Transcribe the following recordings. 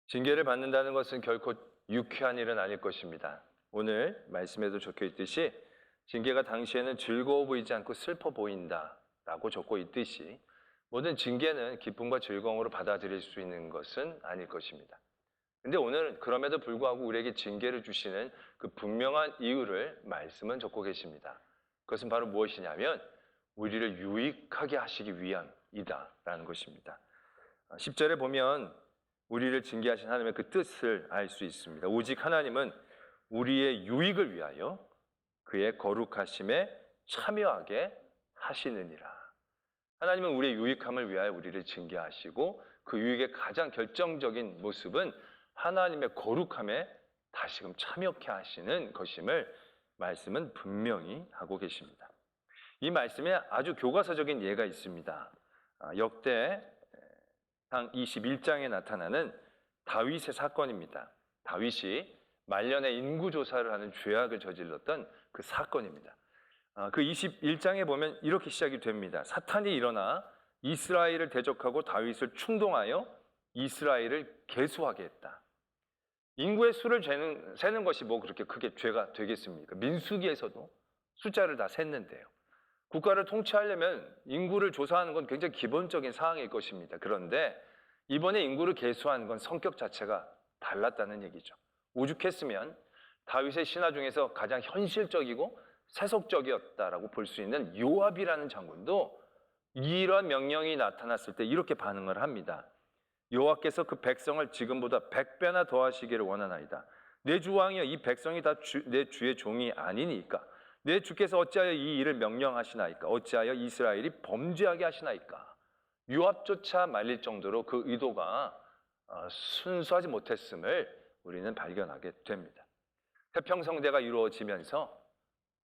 징계를 받는다는 것은 결코 유쾌한 일은 아닐 것입니다. 오늘 말씀에도 적혀 있듯이 징계가 당시에는 즐거워 보이지 않고 슬퍼 보인다라고 적고 있듯이 모든 징계는 기쁨과 즐거움으로 받아들일 수 있는 것은 아닐 것입니다. 근데 오늘은 그럼에도 불구하고 우리에게 징계를 주시는 그 분명한 이유를 말씀은 적고 계십니다. 그것은 바로 무엇이냐면 우리를 유익하게 하시기 위함이다라는 것입니다. 10절에 보면 우리를 징계하신 하나님의 그 뜻을 알 수 있습니다. 오직 하나님은 우리의 유익을 위하여 그의 거룩하심에 참여하게 하시느니라. 하나님은 우리의 유익함을 위하여 우리를 징계하시고 그 유익의 가장 결정적인 모습은 하나님의 거룩함에 다시금 참여케 하시는 것임을 말씀은 분명히 하고 계십니다. 이 말씀에 아주 교과서적인 예가 있습니다. 역대상 21장에 나타나는 다윗의 사건입니다. 다윗이 말년에 인구조사를 하는 죄악을 저질렀던 그 사건입니다. 그 21장에 보면 이렇게 시작이 됩니다. 사탄이 일어나 이스라엘을 대적하고 다윗을 충동하여 이스라엘을 계수하게 했다. 인구의 수를 세는 것이 뭐 그렇게 크게 죄가 되겠습니까? 민수기에서도 숫자를 다 셌는데요. 국가를 통치하려면 인구를 조사하는 건 굉장히 기본적인 사항일 것입니다. 그런데 이번에 인구를 계수한 건 성격 자체가 달랐다는 얘기죠. 오죽했으면 다윗의 신하 중에서 가장 현실적이고 세속적이었다라고 볼 수 있는 요압이라는 장군도 이러한 명령이 나타났을 때 이렇게 반응을 합니다. 여호와께서 그 백성을 지금보다 100배나 더하시기를 원하나이다. 내 주 왕이여, 이 백성이 다 내 주의 종이 아니니까 내 주께서 어찌하여 이 일을 명령하시나이까? 어찌하여 이스라엘이 범죄하게 하시나이까? 요압조차 말릴 정도로 그 의도가 순수하지 못했음을 우리는 발견하게 됩니다. 태평성대가 이루어지면서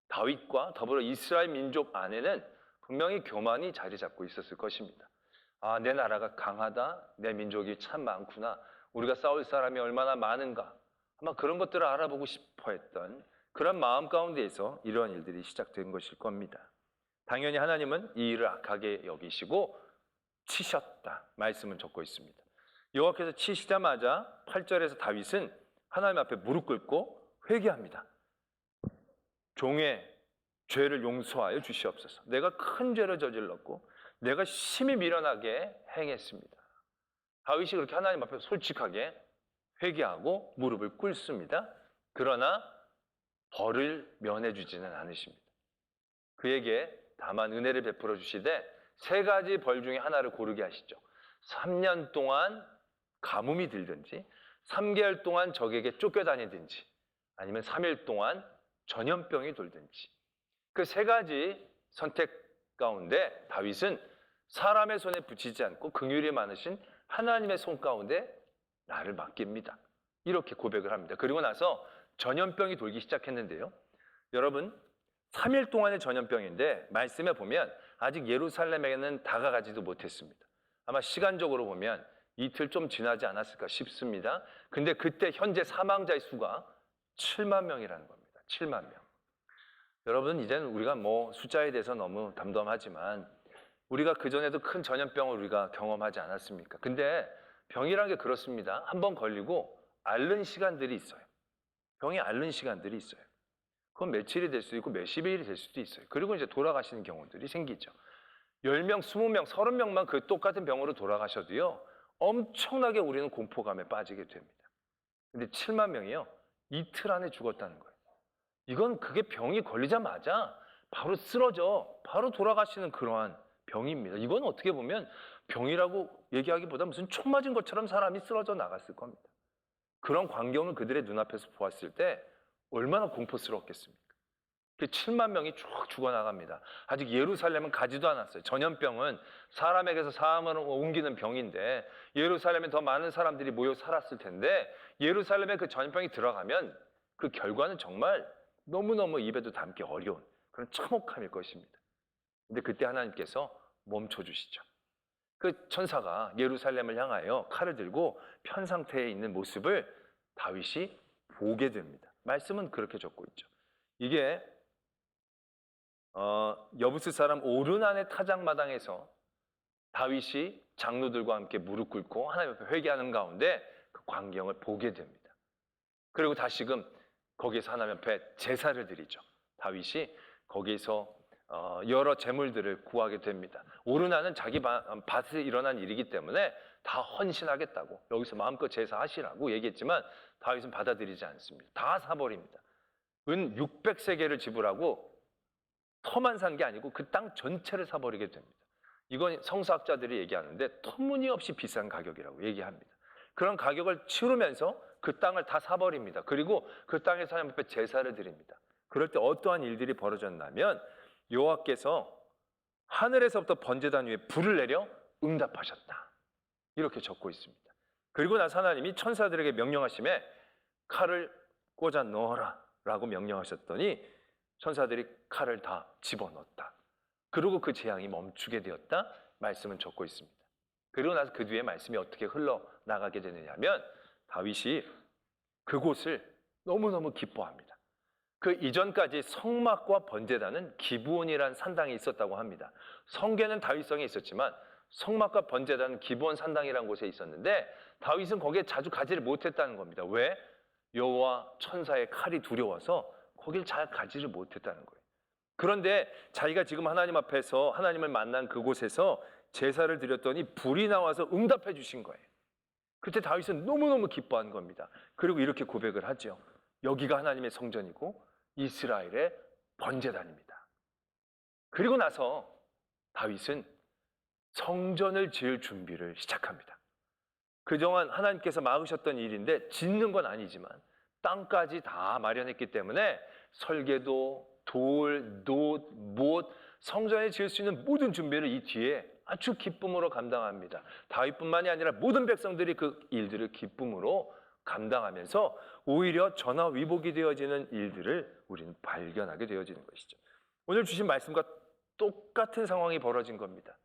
다윗과 더불어 이스라엘 민족 안에는 분명히 교만이 자리 잡고 있었을 것입니다. 내 나라가 강하다, 내 민족이 참 많구나, 우리가 싸울 사람이 얼마나 많은가, 아마 그런 것들을 알아보고 싶어 했던 그런 마음 가운데에서 이러한 일들이 시작된 것일 겁니다. 당연히 하나님은 이 일을 악하게 여기시고 치셨다 말씀은 적고 있습니다. 여호와께서 치시자마자 8절에서 다윗은 하나님 앞에 무릎 꿇고 회개합니다. 종의 죄를 용서하여 주시옵소서. 내가 큰 죄를 저질렀고 내가 심히 미련하게 행했습니다. 다윗이 그렇게 하나님 앞에 솔직하게 회개하고 무릎을 꿇습니다. 그러나 벌을 면해주지는 않으십니다. 그에게 다만 은혜를 베풀어 주시되 세 가지 벌 중에 하나를 고르게 하시죠. 3년 동안 가뭄이 들든지 3개월 동안 적에게 쫓겨다니든지 아니면 3일 동안 전염병이 돌든지 그 세 가지 선택 가운데 다윗은 사람의 손에 붙이지 않고 긍휼이 많으신 하나님의 손 가운데 나를 맡깁니다. 이렇게 고백을 합니다. 그리고 나서 전염병이 돌기 시작했는데요. 여러분, 3일 동안의 전염병인데 말씀에 보면 아직 예루살렘에는 다가가지도 못했습니다. 아마 시간적으로 보면 이틀 좀 지나지 않았을까 싶습니다. 근데 그때 현재 사망자의 수가 7만 명이라는 겁니다. 7만 명. 여러분, 이제는 우리가 숫자에 대해서 너무 담담하지만 우리가 그전에도 큰 전염병을 우리가 경험하지 않았습니까? 근데 병이란 게 그렇습니다. 한번 걸리고 앓는 시간들이 있어요. 병이 앓는 시간들이 있어요. 그건 며칠이 될 수도 있고 몇십 일이 될 수도 있어요. 그리고 이제 돌아가시는 경우들이 생기죠. 10명, 20명, 30명만 그 똑같은 병으로 돌아가셔도요. 엄청나게 우리는 공포감에 빠지게 됩니다. 근데 7만 명이요. 이틀 안에 죽었다는 거예요. 이건 그게 병이 걸리자마자 바로 쓰러져, 바로 돌아가시는 그러한 병입니다. 이건 어떻게 보면 병이라고 얘기하기보다 무슨 총 맞은 것처럼 사람이 쓰러져 나갔을 겁니다. 그런 광경을 그들의 눈앞에서 보았을 때 얼마나 공포스러웠겠습니까? 7만 명이 쭉 죽어나갑니다. 아직 예루살렘은 가지도 않았어요. 전염병은 사람에게서 사람으로 옮기는 병인데 예루살렘에 더 많은 사람들이 모여 살았을 텐데 예루살렘에 그 전염병이 들어가면 그 결과는 정말 너무너무 입에도 담기 어려운 그런 참혹함일 것입니다. 근데 그때 하나님께서 멈춰주시죠. 그 천사가 예루살렘을 향하여 칼을 들고 편 상태에 있는 모습을 다윗이 보게 됩니다. 말씀은 그렇게 적고 있죠. 이게 여부스 사람 오르난의 타작마당에서 다윗이 장로들과 함께 무릎 꿇고 하나님 앞에 회개하는 가운데 그 그 광경을 보게 됩니다. 그리고 다시금 거기에서 하나님 앞에 제사를 드리죠. 다윗이 거기에서 여러 재물들을 구하게 됩니다. 오르나는 자기 밭에 일어난 일이기 때문에 다 헌신하겠다고 여기서 마음껏 제사하시라고 얘기했지만 다윗은 받아들이지 않습니다. 다 사버립니다. 은 600세겔을 지불하고 터만 산 게 아니고 그 땅 전체를 사버리게 됩니다. 이건 성서학자들이 얘기하는데 터무니없이 비싼 가격이라고 얘기합니다. 그런 가격을 치르면서 그 땅을 다 사버립니다. 그리고 그 땅에서 하나님 앞에 제사를 드립니다. 그럴 때 어떠한 일들이 벌어졌냐면 여호와께서 하늘에서부터 번제단 위에 불을 내려 응답하셨다. 이렇게 적고 있습니다. 그리고 나서 하나님이 천사들에게 명령하심에 칼을 꽂아 넣어라 라고 명령하셨더니 천사들이 칼을 다 집어넣었다. 그리고 그 재앙이 멈추게 되었다. 말씀은 적고 있습니다. 그리고 나서 그 뒤에 말씀이 어떻게 흘러나가게 되느냐면 다윗이 그곳을 너무너무 기뻐합니다. 그 이전까지 성막과 번제단은 기브온이라는 산당이 있었다고 합니다. 성궤는 다윗성에 있었지만 성막과 번제단은 기브온 산당이라는 곳에 있었는데 다윗은 거기에 자주 가지를 못했다는 겁니다. 왜? 여호와 천사의 칼이 두려워서 거길 잘 가지를 못했다는 거예요. 그런데 자기가 지금 하나님 앞에서 하나님을 만난 그곳에서 제사를 드렸더니 불이 나와서 응답해 주신 거예요. 그때 다윗은 너무너무 기뻐한 겁니다. 그리고 이렇게 고백을 하죠. 여기가 하나님의 성전이고 이스라엘의 번제단입니다. 그리고 나서 다윗은 성전을 지을 준비를 시작합니다. 그동안 하나님께서 막으셨던 일인데 짓는 건 아니지만 땅까지 다 마련했기 때문에 설계도, 돌, 놋, 못, 성전에 지을 수 있는 모든 준비를 이 뒤에 아주 기쁨으로 감당합니다. 다윗뿐만이 아니라 모든 백성들이 그 일들을 기쁨으로 감당하면서 오히려 전화위복이 되어지는 일들을 우리는 발견하게 되어지는 것이죠. 오늘 주신 말씀과 똑같은 상황이 벌어진 겁니다.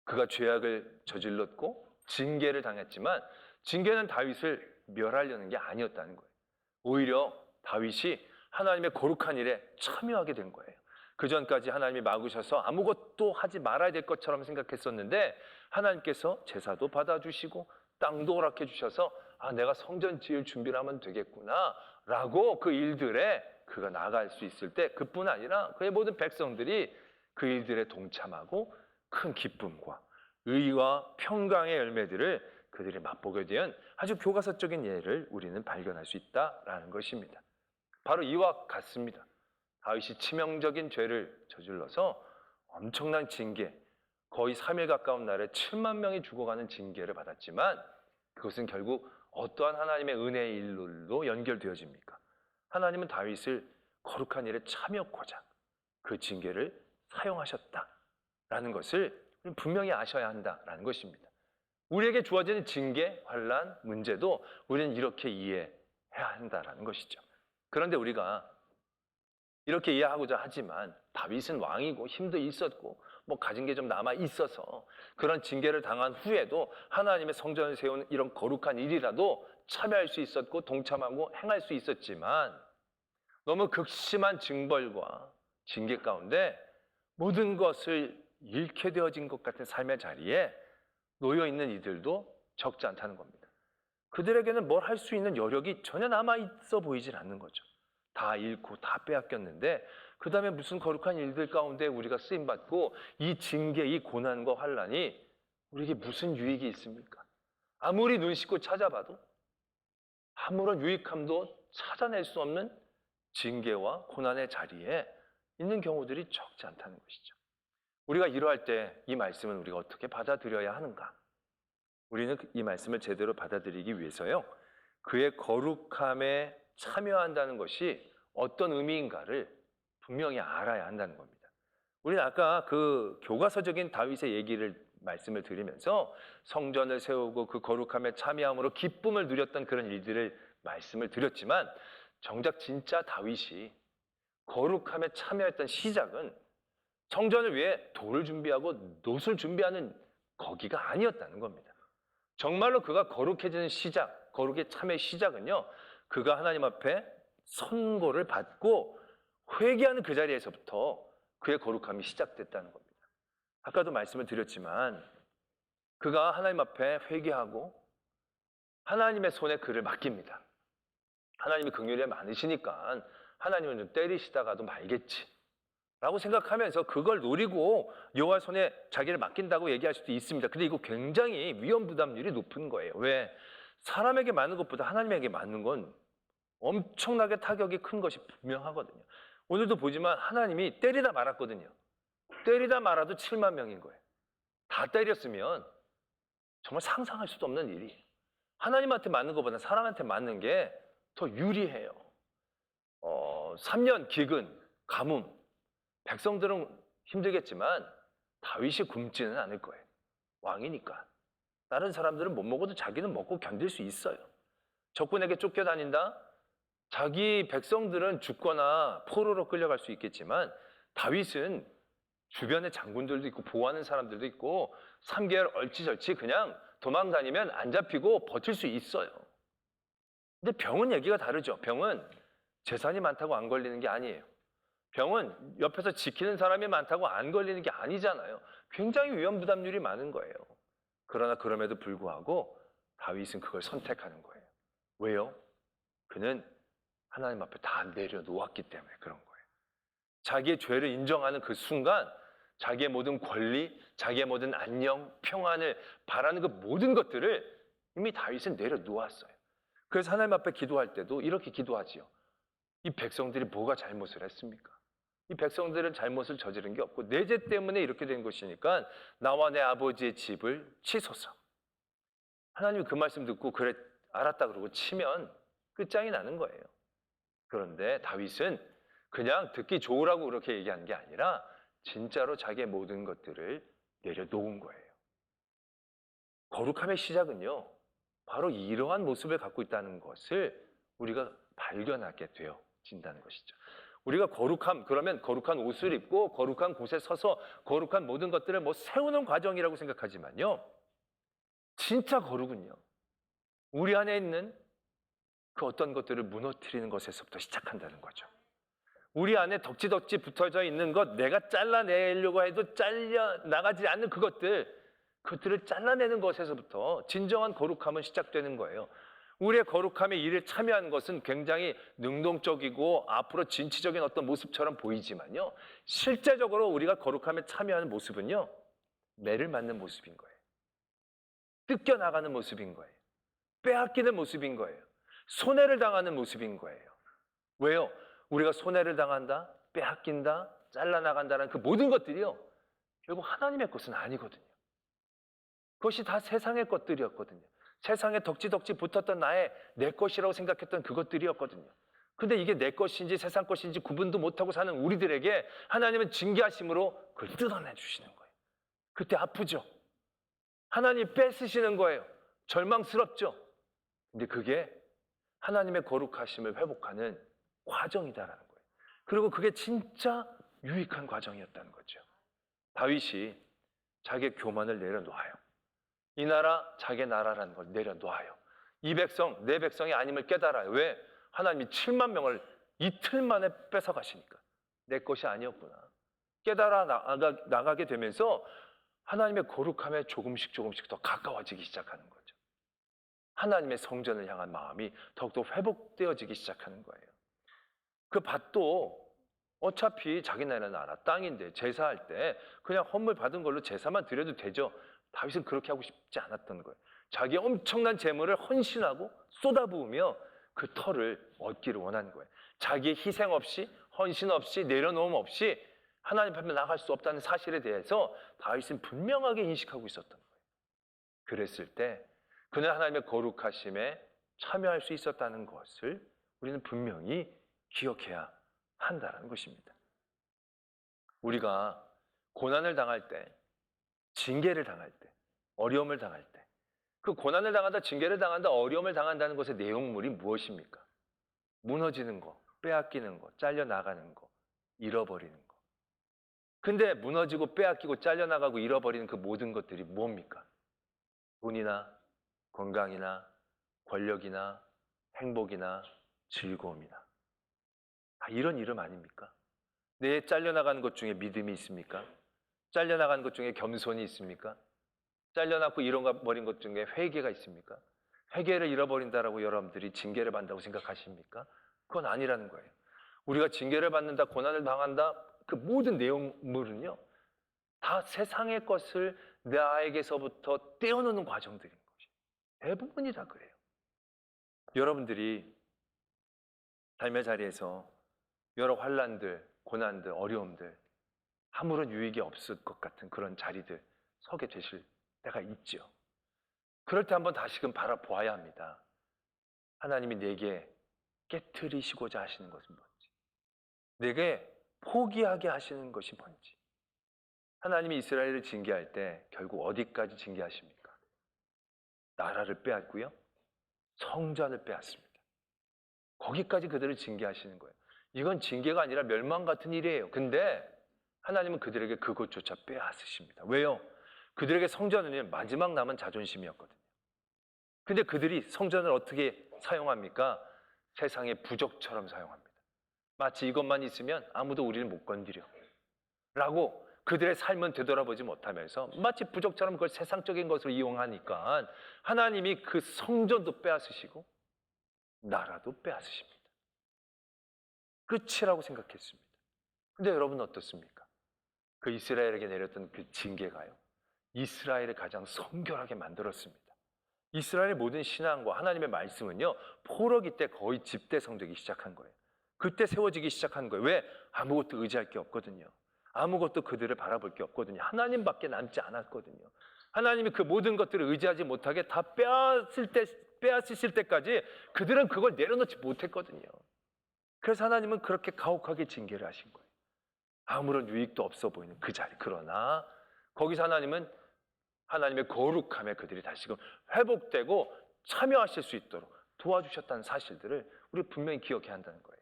그가 죄악을 저질렀고 징계를 당했지만 징계는 다윗을 멸하려는 게 아니었다는 거예요. 오히려 다윗이 하나님의 거룩한 일에 참여하게 된 거예요. 그전까지 하나님이 막으셔서 아무것도 하지 말아야 될 것처럼 생각했었는데 하나님께서 제사도 받아주시고 땅도 허락해 주셔서 내가 성전 지을 준비를 하면 되겠구나 라고 그 일들에 그가 나아갈 수 있을 때 그뿐 아니라 그의 모든 백성들이 그 일들에 동참하고 큰 기쁨과 의와 평강의 열매들을 그들이 맛보게 된 아주 교과서적인 예를 우리는 발견할 수 있다라는 것입니다. 바로 이와 같습니다. 다윗이 치명적인 죄를 저질러서 엄청난 징계, 거의 3일 가까운 날에 7만 명이 죽어가는 징계를 받았지만 그것은 결국 어떠한 하나님의 은혜의 일로 연결되어집니까? 하나님은 다윗을 거룩한 일에 참여하고자 그 징계를 사용하셨다라는 것을 분명히 아셔야 한다라는 것입니다. 우리에게 주어지는 징계, 환난, 문제도 우리는 이렇게 이해해야 한다라는 것이죠. 그런데 우리가 이렇게 이해하고자 하지만 다윗은 왕이고 힘도 있었고 가진 게 좀 남아 있어서 그런 징계를 당한 후에도 하나님의 성전을 세우는 이런 거룩한 일이라도 참여할 수 있었고 동참하고 행할 수 있었지만 너무 극심한 징벌과 징계 가운데 모든 것을 잃게 되어진 것 같은 삶의 자리에 놓여 있는 이들도 적지 않다는 겁니다. 그들에게는 뭘 할 수 있는 여력이 전혀 남아 있어 보이질 않는 거죠. 다 잃고 다 빼앗겼는데 그 다음에 무슨 거룩한 일들 가운데 우리가 쓰임받고 이 징계, 이 고난과 환난이 우리에게 무슨 유익이 있습니까? 아무리 눈 씻고 찾아봐도 아무런 유익함도 찾아낼 수 없는 징계와 고난의 자리에 있는 경우들이 적지 않다는 것이죠. 우리가 이러할 때 이 말씀은 우리가 어떻게 받아들여야 하는가? 우리는 이 말씀을 제대로 받아들이기 위해서요. 그의 거룩함에 참여한다는 것이 어떤 의미인가를 분명히 알아야 한다는 겁니다. 우리는 아까 그 교과서적인 다윗의 말씀을 드리면서 성전을 세우고 그 거룩함에 참여함으로 기쁨을 누렸던 그런 일들을 말씀을 드렸지만 정작 진짜 다윗이 거룩함에 참여했던 시작은 성전을 위해 돌을 준비하고 놋을 준비하는 거기가 아니었다는 겁니다. 정말로 그가 거룩해지는 시작, 거룩의 참의 시작은요. 그가 하나님 앞에 선고를 받고 회개하는 그 자리에서부터 그의 거룩함이 시작됐다는 겁니다. 아까도 말씀을 드렸지만 그가 하나님 앞에 회개하고 하나님의 손에 그를 맡깁니다. 하나님이 긍휼이 많으시니까 하나님은 좀 때리시다가도 말겠지 라고 생각하면서 그걸 노리고 여호와 손에 자기를 맡긴다고 얘기할 수도 있습니다. 근데 이거 굉장히 위험 부담률이 높은 거예요. 왜? 사람에게 맞는 것보다 하나님에게 맞는 건 엄청나게 타격이 큰 것이 분명하거든요. 오늘도 보지만 하나님이 때리다 말았거든요. 때리다 말아도 7만 명인 거예요. 다 때렸으면 정말 상상할 수도 없는 일이에요. 하나님한테 맞는 것보다 사람한테 맞는 게 더 유리해요. 3년 기근, 가뭄, 백성들은 힘들겠지만 다윗이 굶지는 않을 거예요. 왕이니까. 다른 사람들은 못 먹어도 자기는 먹고 견딜 수 있어요. 적군에게 쫓겨다닌다? 자기 백성들은 죽거나 포로로 끌려갈 수 있겠지만 다윗은 주변에 장군들도 있고 보호하는 사람들도 있고 3개월 얼치절치 그냥 도망다니면 안 잡히고 버틸 수 있어요. 근데 병은 얘기가 다르죠. 병은 재산이 많다고 안 걸리는 게 아니에요. 병은 옆에서 지키는 사람이 많다고 안 걸리는 게 아니잖아요. 굉장히 위험 부담률이 많은 거예요. 그러나 그럼에도 불구하고 다윗은 그걸 선택하는 거예요. 왜요? 그는 하나님 앞에 다 내려놓았기 때문에 그런 거예요. 자기의 죄를 인정하는 그 순간 자기의 모든 권리, 자기의 모든 안녕, 평안을 바라는 그 모든 것들을 이미 다윗은 내려놓았어요. 그래서 하나님 앞에 기도할 때도 이렇게 기도하지요. 이 백성들이 뭐가 잘못을 했습니까? 이 백성들은 잘못을 저지른 게 없고 내 죄 때문에 이렇게 된 것이니까 나와 내 아버지의 집을 치소서. 하나님이 그 말씀 듣고 그래 알았다 그러고 치면 끝장이 나는 거예요. 그런데 다윗은 그냥 듣기 좋으라고 그렇게 얘기한 게 아니라 진짜로 자기의 모든 것들을 내려놓은 거예요. 거룩함의 시작은요, 바로 이러한 모습을 갖고 있다는 것을 우리가 발견하게 되어진다는 것이죠. 우리가 거룩함, 그러면 거룩한 옷을 입고 거룩한 곳에 서서 거룩한 모든 것들을 세우는 과정이라고 생각하지만요, 진짜 거룩은요, 우리 안에 있는 그 어떤 것들을 무너뜨리는 것에서부터 시작한다는 거죠. 우리 안에 덕지덕지 붙어져 있는 것, 내가 잘라내려고 해도 잘려 나가지 않는 그것들을 잘라내는 것에서부터 진정한 거룩함은 시작되는 거예요. 우리의 거룩함의 일에 참여하는 것은 굉장히 능동적이고 앞으로 진취적인 어떤 모습처럼 보이지만요, 실제적으로 우리가 거룩함에 참여하는 모습은요, 매를 맞는 모습인 거예요. 뜯겨나가는 모습인 거예요. 빼앗기는 모습인 거예요. 손해를 당하는 모습인 거예요. 왜요? 우리가 손해를 당한다, 빼앗긴다, 잘라나간다는 그 모든 것들이요, 결국 하나님의 것은 아니거든요. 그것이 다 세상의 것들이었거든요. 세상에 덕지덕지 붙었던 내 것이라고 생각했던 그것들이었거든요. 근데 이게 내 것인지 세상 것인지 구분도 못하고 사는 우리들에게 하나님은 징계하심으로 그걸 뜯어내 주시는 거예요. 그때 아프죠? 하나님 뺏으시는 거예요. 절망스럽죠? 근데 그게 하나님의 거룩하심을 회복하는 과정이다라는 거예요. 그리고 그게 진짜 유익한 과정이었다는 거죠. 다윗이 자기의 교만을 내려놓아요. 이 나라 자기 나라라는 걸 내려놓아요. 이 백성 내 백성이 아님을 깨달아요. 왜? 하나님이 7만 명을 이틀 만에 뺏어가시니까 내 것이 아니었구나. 깨달아 나가게 되면서 하나님의 거룩함에 조금씩 더 가까워지기 시작하는 거죠. 하나님의 성전을 향한 마음이 더욱더 회복되어지기 시작하는 거예요. 그 밭도 어차피 자기 나라 땅인데 제사할 때 그냥 헌물 받은 걸로 제사만 드려도 되죠. 다윗은 그렇게 하고 싶지 않았던 거예요. 자기의 엄청난 재물을 헌신하고 쏟아부으며 그 터를 얻기를 원하는 거예요. 자기의 희생 없이 헌신 없이 내려놓음 없이 하나님 앞에 나갈 수 없다는 사실에 대해서 다윗은 분명하게 인식하고 있었던 거예요. 그랬을 때 그는 하나님의 거룩하심에 참여할 수 있었다는 것을 우리는 분명히 기억해야 한다는 것입니다. 우리가 고난을 당할 때, 징계를 당할 때, 어려움을 당할 때, 그 고난을 당한다, 징계를 당한다, 어려움을 당한다는 것의 내용물이 무엇입니까? 무너지는 거, 빼앗기는 거, 잘려나가는 거, 잃어버리는 거. 근데 무너지고 빼앗기고 잘려나가고 잃어버리는 그 모든 것들이 뭡니까? 돈이나 건강이나 권력이나 행복이나 즐거움이나 다 이런 이름 아닙니까? 내 잘려나가는 것 중에 믿음이 있습니까? 잘려나가는 것 중에 겸손이 있습니까? 잘려나고 잃어버린 것 중에 회개가 있습니까? 회개를 잃어버린다라고 여러분들이 징계를 받는다고 생각하십니까? 그건 아니라는 거예요. 우리가 징계를 받는다, 고난을 당한다, 그 모든 내용물은요, 다 세상의 것을 나에게서부터 떼어놓는 과정들인 것이 대부분이 다 그래요. 여러분들이 삶의 자리에서 여러 환난들, 고난들, 어려움들, 아무런 유익이 없을 것 같은 그런 자리들 서게 되실 때가 있죠. 그럴 때 한번 다시금 바라보아야 합니다. 하나님이 내게 깨트리시고자 하시는 것은 뭔지, 내게 포기하게 하시는 것이 뭔지. 하나님이 이스라엘을 징계할 때 결국 어디까지 징계하십니까? 나라를 빼앗고요, 성전을 빼앗습니다. 거기까지 그들을 징계하시는 거예요. 이건 징계가 아니라 멸망 같은 일이에요. 근데 하나님은 그들에게 그것조차 빼앗으십니다. 왜요? 그들에게 성전은 마지막 남은 자존심이었거든요. 근데 그들이 성전을 어떻게 사용합니까? 세상의 부적처럼 사용합니다. 마치 이것만 있으면 아무도 우리를 못 건드려 라고 그들의 삶은 되돌아보지 못하면서 마치 부적처럼 그걸 세상적인 것으로 이용하니까 하나님이 그 성전도 빼앗으시고 나라도 빼앗으십니다. 끝이라고 생각했습니다. 근데 여러분은 어떻습니까? 그 이스라엘에게 내렸던 그 징계가요, 이스라엘을 가장 성결하게 만들었습니다. 이스라엘의 모든 신앙과 하나님의 말씀은요, 포로기 때 거의 집대성되기 시작한 거예요. 그때 세워지기 시작한 거예요. 왜? 아무것도 의지할 게 없거든요. 아무것도 그들을 바라볼 게 없거든요. 하나님밖에 남지 않았거든요. 하나님이 그 모든 것들을 의지하지 못하게 다 빼앗으실 때까지 그들은 그걸 내려놓지 못했거든요. 그래서 하나님은 그렇게 가혹하게 징계를 하신 거예요. 아무런 유익도 없어 보이는 그 자리. 그러나 거기서 하나님은 하나님의 거룩함에 그들이 다시금 회복되고 참여하실 수 있도록 도와주셨다는 사실들을 우리 분명히 기억해야 한다는 거예요.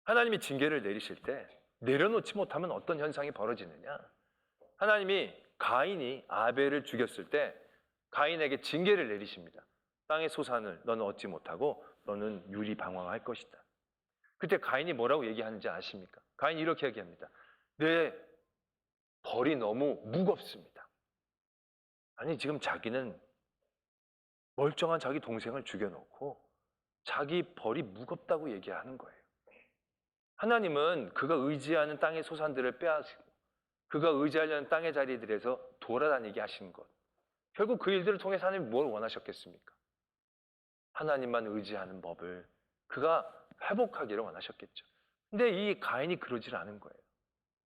하나님이 징계를 내리실 때 내려놓지 못하면 어떤 현상이 벌어지느냐? 하나님이 가인이 아벨을 죽였을 때 가인에게 징계를 내리십니다. 땅의 소산을 너는 얻지 못하고 너는 유리방황할 것이다. 그때 가인이 뭐라고 얘기하는지 아십니까? 가인이 이렇게 얘기합니다. 내 벌이 너무 무겁습니다. 아니, 지금 자기는 멀쩡한 자기 동생을 죽여놓고 자기 벌이 무겁다고 얘기하는 거예요. 하나님은 그가 의지하는 땅의 소산들을 빼앗고 그가 의지하려는 땅의 자리들에서 돌아다니게 하신 것, 결국 그 일들을 통해서 하나님이 뭘 원하셨겠습니까? 하나님만 의지하는 법을 그가 회복하기를 원하셨겠죠. 근데 이 가인이 그러질 않은 거예요.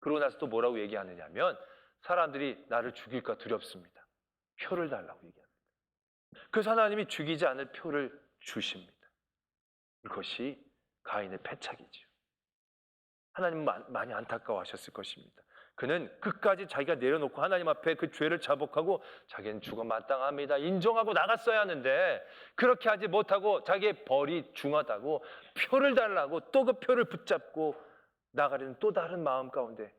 그러고 나서 또 뭐라고 얘기하느냐면 사람들이 나를 죽일까 두렵습니다. 표를 달라고 얘기합니다. 그래서 하나님이 죽이지 않을 표를 주십니다. 이것이 가인의 패착이죠. 하나님은 많이 안타까워하셨을 것입니다. 그는 끝까지 자기가 내려놓고 하나님 앞에 그 죄를 자복하고 자기는 죽어 마땅합니다, 인정하고 나갔어야 하는데 그렇게 하지 못하고 자기의 벌이 중하다고 표를 달라고 또 그 표를 붙잡고 나가려는 또 다른 마음 가운데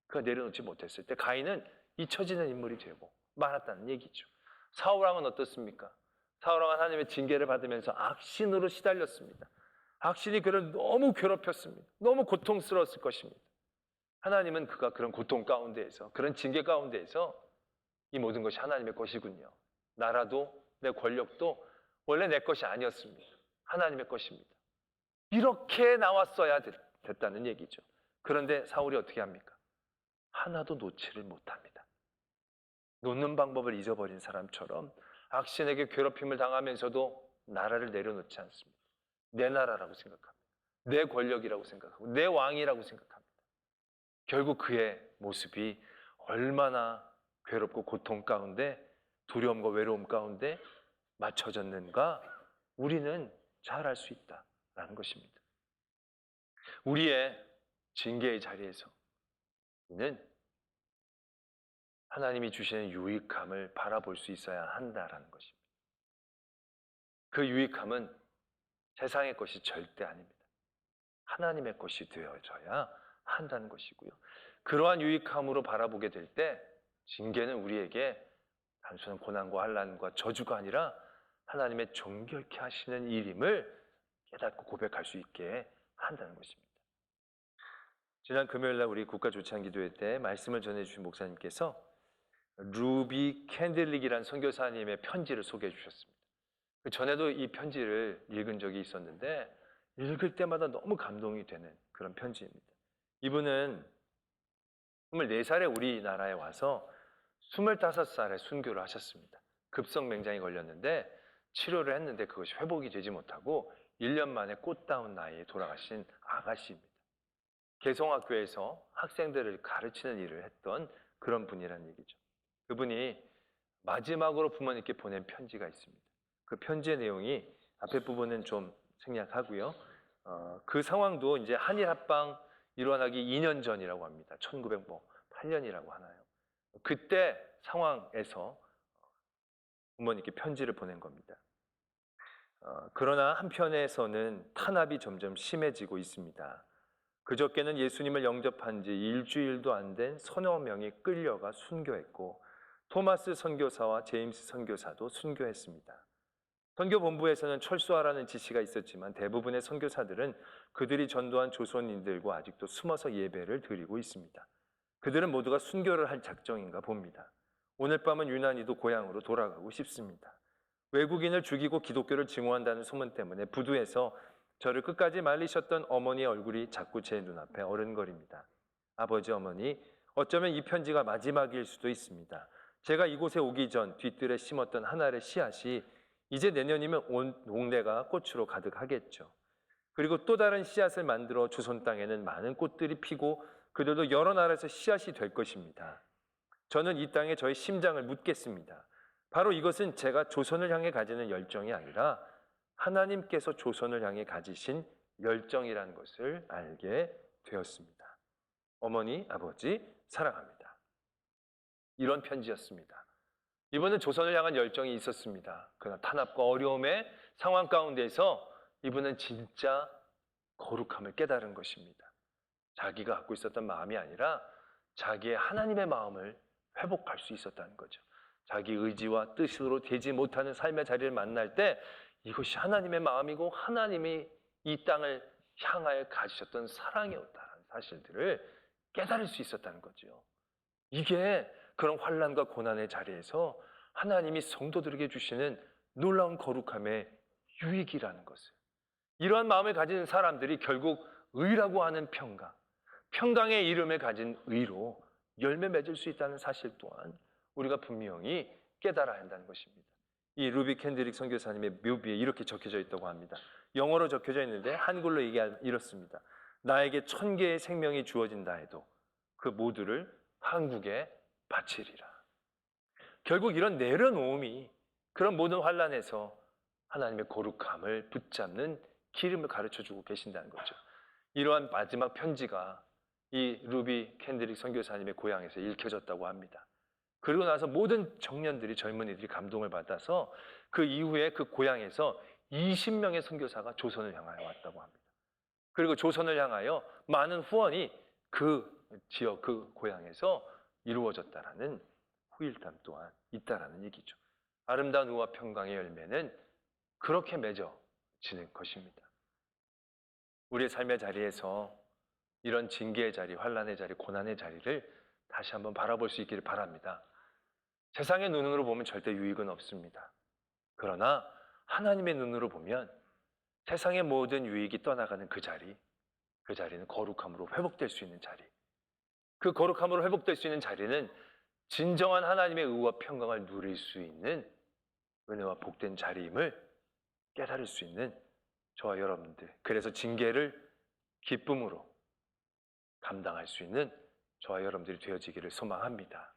그가 내려놓지 못했을 때 가인은 잊혀지는 인물이 되고 말았다는 얘기죠. 사울왕은 어떻습니까? 사울왕은 하나님의 징계를 받으면서 악신으로 시달렸습니다. 악신이 그를 너무 괴롭혔습니다. 너무 고통스러웠을 것입니다. 하나님은 그가 그런 고통 가운데에서, 그런 징계 가운데에서 이 모든 것이 하나님의 것이군요. 나라도 내 권력도 원래 내 것이 아니었습니다. 하나님의 것입니다. 이렇게 나왔어야 됐다는 얘기죠. 그런데 사울이 어떻게 합니까? 하나도 놓지를 못합니다. 놓는 방법을 잊어버린 사람처럼 악신에게 괴롭힘을 당하면서도 나라를 내려놓지 않습니다. 내 나라라고 생각합니다. 내 권력이라고 생각하고 내 왕이라고 생각합니다. 결국 그의 모습이 얼마나 괴롭고 고통 가운데 두려움과 외로움 가운데 맞춰졌는가 우리는 잘 알 수 있다라는 것입니다. 우리의 징계의 자리에서 우리는 하나님이 주시는 유익함을 바라볼 수 있어야 한다라는 것입니다. 그 유익함은 세상의 것이 절대 아닙니다. 하나님의 것이 되어져야 한다는 것이고요. 그러한 유익함으로 바라보게 될 때 징계는 우리에게 단순한 고난과 환난과 저주가 아니라 하나님의 정결케 하시는 일임을 깨닫고 고백할 수 있게 한다는 것입니다. 지난 금요일날 우리 국가조찬 기도회 때 말씀을 전해주신 목사님께서 루비 캔들릭이라는 선교사님의 편지를 소개해 주셨습니다. 그 전에도 이 편지를 읽은 적이 있었는데 읽을 때마다 너무 감동이 되는 그런 편지입니다. 이분은 24살에 우리나라에 와서 25살에 순교를 하셨습니다. 급성맹장이 걸렸는데 치료를 했는데 그것이 회복이 되지 못하고 1년 만에 꽃다운 나이에 돌아가신 아가씨입니다. 개성학교에서 학생들을 가르치는 일을 했던 그런 분이라는 얘기죠. 그분이 마지막으로 부모님께 보낸 편지가 있습니다. 그 편지의 내용이 앞에 부분은 좀 생략하고요. 그 상황도 이제 한일 합방 일어나기 2년 전이라고 합니다. 1908년이라고 하나요. 그때 상황에서 부모님께 편지를 보낸 겁니다. 그러나 한편에서는 탄압이 점점 심해지고 있습니다. 그저께는 예수님을 영접한 지 일주일도 안 된 서너 명이 끌려가 순교했고 토마스 선교사와 제임스 선교사도 순교했습니다. 선교본부에서는 철수하라는 지시가 있었지만 대부분의 선교사들은 그들이 전도한 조선인들과 아직도 숨어서 예배를 드리고 있습니다. 그들은 모두가 순교를 할 작정인가 봅니다. 오늘 밤은 유난히도 고향으로 돌아가고 싶습니다. 외국인을 죽이고 기독교를 증오한다는 소문 때문에 부두에서 저를 끝까지 말리셨던 어머니의 얼굴이 자꾸 제 눈앞에 어른거립니다. 아버지, 어머니, 어쩌면 이 편지가 마지막일 수도 있습니다. 제가 이곳에 오기 전 뒤뜰에 심었던 한 알의 씨앗이 이제 내년이면 온 동네가 꽃으로 가득하겠죠. 그리고 또 다른 씨앗을 만들어 조선 땅에는 많은 꽃들이 피고 그들도 여러 나라에서 씨앗이 될 것입니다. 저는 이 땅에 저의 심장을 묻겠습니다. 바로 이것은 제가 조선을 향해 가지는 열정이 아니라 하나님께서 조선을 향해 가지신 열정이라는 것을 알게 되었습니다. 어머니, 아버지, 사랑합니다. 이런 편지였습니다. 이분은 조선을 향한 열정이 있었습니다. 그러나 탄압과 어려움의 상황 가운데서 이분은 진짜 거룩함을 깨달은 것입니다. 자기가 갖고 있었던 마음이 아니라 자기의 하나님의 마음을 회복할 수 있었다는 거죠. 자기 의지와 뜻으로 되지 못하는 삶의 자리를 만날 때 이것이 하나님의 마음이고 하나님이 이 땅을 향하여 가지셨던 사랑이었다는 사실들을 깨달을 수 있었다는 거죠. 이게 그런 환난과 고난의 자리에서 하나님이 성도들에게 주시는 놀라운 거룩함의 유익이라는 것을, 이러한 마음을 가진 사람들이 결국 의라고 하는 평강, 평강의 이름을 가진 의로 열매 맺을 수 있다는 사실 또한 우리가 분명히 깨달아야 한다는 것입니다. 이 루비 캔드릭 선교사님의 묘비에 이렇게 적혀져 있다고 합니다. 영어로 적혀져 있는데 한글로 얘기하면 이렇습니다. 나에게 1000개의 생명이 주어진다 해도 그 모두를 한국에 바치리라. 결국 이런 내려놓음이 그런 모든 환난에서 하나님의 거룩함을 붙잡는 기름을 가르쳐주고 계신다는 거죠. 이러한 마지막 편지가 이 루비 캔드릭 선교사님의 고향에서 읽혀졌다고 합니다. 그리고 나서 모든 청년들이, 젊은이들이 감동을 받아서 그 이후에 그 고향에서 20명의 선교사가 조선을 향하여 왔다고 합니다. 그리고 조선을 향하여 많은 후원이 그 지역, 그 고향에서 이루어졌다라는 후일담 또한 있다라는 얘기죠. 아름다운 의와 평강의 열매는 그렇게 맺어지는 것입니다. 우리의 삶의 자리에서 이런 징계의 자리, 환난의 자리, 고난의 자리를 다시 한번 바라볼 수 있기를 바랍니다. 세상의 눈으로 보면 절대 유익은 없습니다. 그러나 하나님의 눈으로 보면 세상의 모든 유익이 떠나가는 그 자리는 거룩함으로 회복될 수 있는 자리. 그 거룩함으로 회복될 수 있는 자리는 진정한 하나님의 의와 평강을 누릴 수 있는 은혜와 복된 자리임을 깨달을 수 있는 저와 여러분들, 그래서 징계를 기쁨으로 감당할 수 있는 저와 여러분들이 되어지기를 소망합니다.